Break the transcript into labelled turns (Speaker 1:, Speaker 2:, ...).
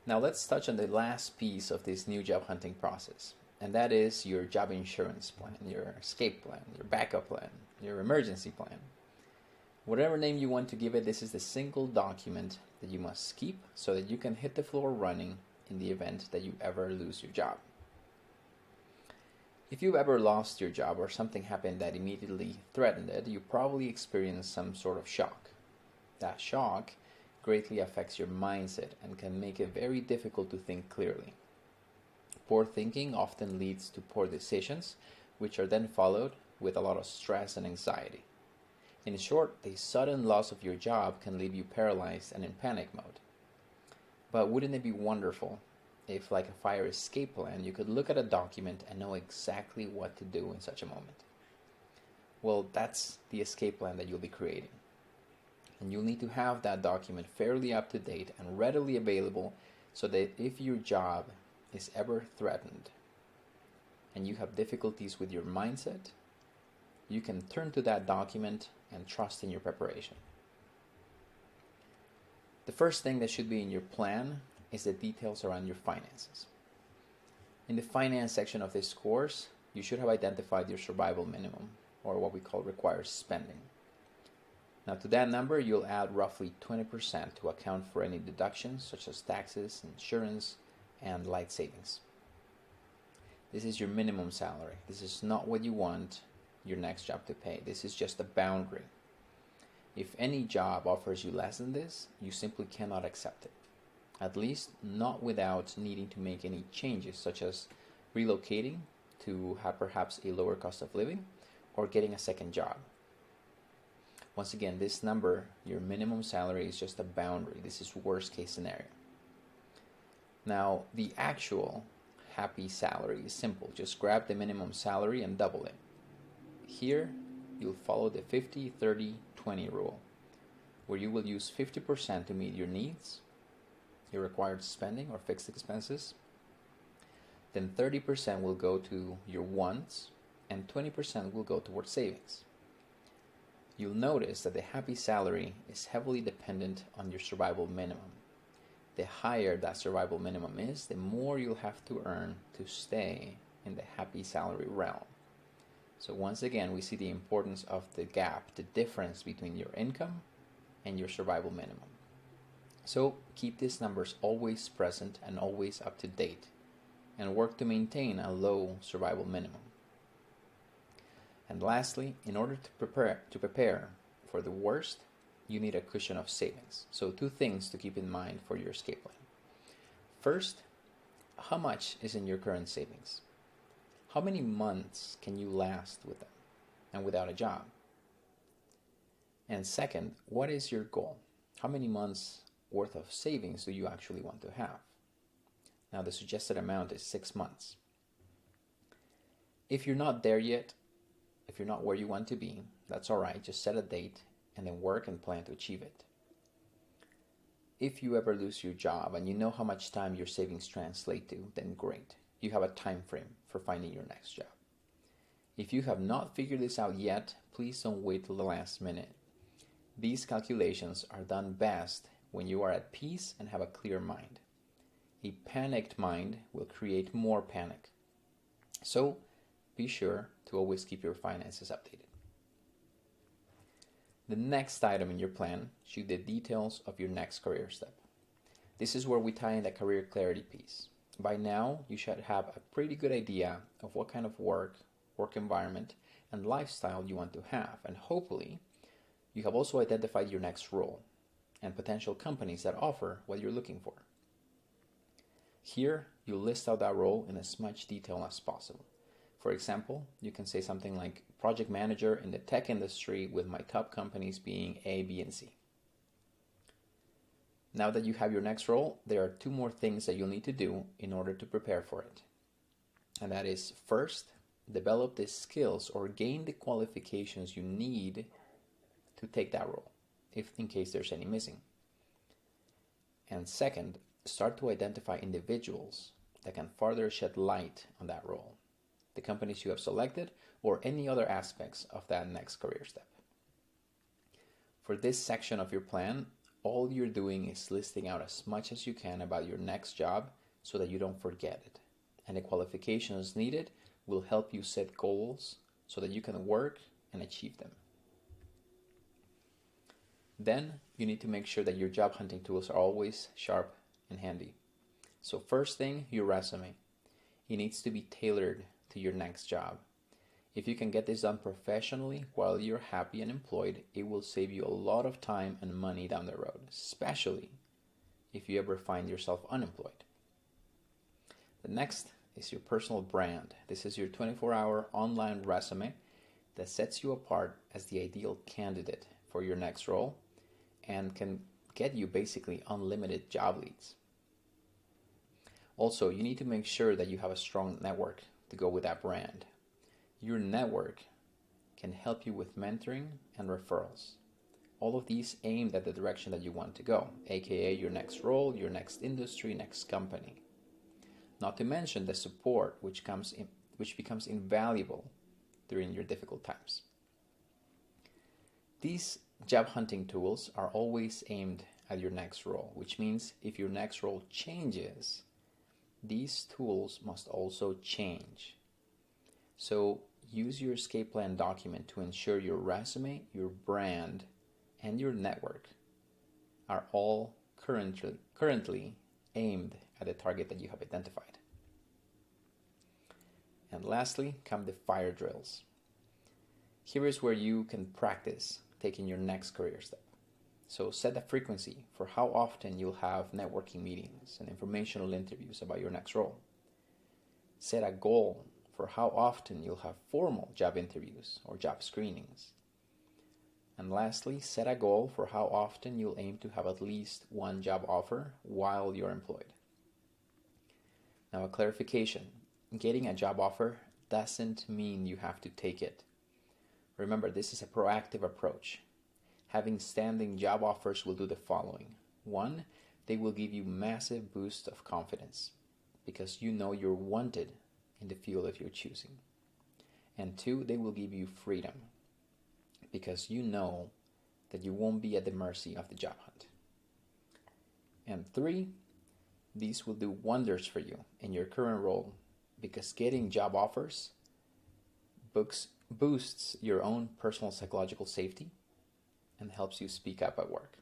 Speaker 1: Now let's touch on the last piece of this new job hunting process, and that is your job insurance plan, your escape plan, your backup plan, your emergency plan. Whatever name you want to give it, this is the single document that you must keep so that you can hit the floor running in the event that you ever lose your job. If you've ever lost your job or something happened that immediately threatened it, you probably experienced some sort of shock. That shock greatly affects your mindset and can make it very difficult to think clearly. Poor thinking often leads to poor decisions, which are then followed with a lot of stress and anxiety. In short, the sudden loss of your job can leave you paralyzed and in panic mode. But wouldn't it be wonderful if, like a fire escape plan, you could look at a document and know exactly what to do in such a moment? Well, that's the escape plan that you'll be creating. And you'll need to have that document fairly up to date and readily available so that if your job is ever threatened and you have difficulties with your mindset, you can turn to that document and trust in your preparation. The first thing that should be in your plan is the details around your finances. In the finance section of this course, you should have identified your survival minimum, or what we call required spending. Now to that number, you'll add roughly 20% to account for any deductions such as taxes, insurance, and light savings. This is your minimum salary. This is not what you want your next job to pay. This is just a boundary. If any job offers you less than this, you simply cannot accept it. At least not without needing to make any changes, such as relocating to have perhaps a lower cost of living or getting a second job. Once again, this number, your minimum salary, is just a boundary. This is worst case scenario. Now, the actual happy salary is simple. Just grab the minimum salary and double it. Here, you'll follow the 50-30-20 rule, where you will use 50% to meet your needs, your required spending or fixed expenses. Then 30% will go to your wants, and 20% will go towards savings. You'll notice that the happy salary is heavily dependent on your survival minimum. The higher that survival minimum is, the more you'll have to earn to stay in the happy salary realm. So once again, we see the importance of the gap, the difference between your income and your survival minimum. So keep these numbers always present and always up to date, and work to maintain a low survival minimum. And lastly, in order to prepare for the worst, you need a cushion of savings. So two things to keep in mind for your escape plan. First, how much is in your current savings? How many months can you last with them and without a job? And second, what is your goal? How many months worth of savings do you actually want to have? Now, the suggested amount is 6 months. If you're not there yet, if you're not where you want to be, that's all right. Just set a date and then work and plan to achieve it. If you ever lose your job and you know how much time your savings translate to, then great. You have a time frame for finding your next job. If you have not figured this out yet, please don't wait till the last minute. These calculations are done best when you are at peace and have a clear mind. A panicked mind will create more panic. So be sure to always keep your finances updated. The next item in your plan should be the details of your next career step. This is where we tie in the career clarity piece. By now, you should have a pretty good idea of what kind of work environment, and lifestyle you want to have, and hopefully, you have also identified your next role and potential companies that offer what you're looking for. Here, you list out that role in as much detail as possible. For example, you can say something like project manager in the tech industry with my top companies being A, B, and C. Now that you have your next role, there are 2 more things that you'll need to do in order to prepare for it. And that is, first, develop the skills or gain the qualifications you need to take that role, if in case there's any missing. And second, start to identify individuals that can further shed light on that role, the companies you have selected, or any other aspects of that next career step. For this section of your plan, all you're doing is listing out as much as you can about your next job so that you don't forget it. And the qualifications needed will help you set goals so that you can work and achieve them. Then you need to make sure that your job hunting tools are always sharp and handy. So first thing, your resume. It needs to be tailored to your next job. If you can get this done professionally while you're happy and employed, it will save you a lot of time and money down the road, especially if you ever find yourself unemployed. The next is your personal brand. This is your 24-hour online resume that sets you apart as the ideal candidate for your next role and can get you basically unlimited job leads. Also, you need to make sure that you have a strong network to go with that brand. Your network can help you with mentoring and referrals. All of these aimed at the direction that you want to go, aka your next role, your next industry, next company. Not to mention the support which becomes invaluable during your difficult times. These job hunting tools are always aimed at your next role, which means if your next role changes, these tools must also change. So use your escape plan document to ensure your resume, your brand, and your network are all currently aimed at the target that you have identified. And lastly, come the fire drills. Here is where you can practice taking your next career step. So set a frequency for how often you'll have networking meetings and informational interviews about your next role. Set a goal for how often you'll have formal job interviews or job screenings. And lastly, set a goal for how often you'll aim to have at least one job offer while you're employed. Now, a clarification. Getting a job offer doesn't mean you have to take it. Remember, this is a proactive approach. Having standing job offers will do the following. 1, they will give you massive boost of confidence because you know you're wanted in the field that you're choosing. And 2, they will give you freedom because you know that you won't be at the mercy of the job hunt. And 3, these will do wonders for you in your current role because getting job offers boosts your own personal psychological safety and helps you speak up at work.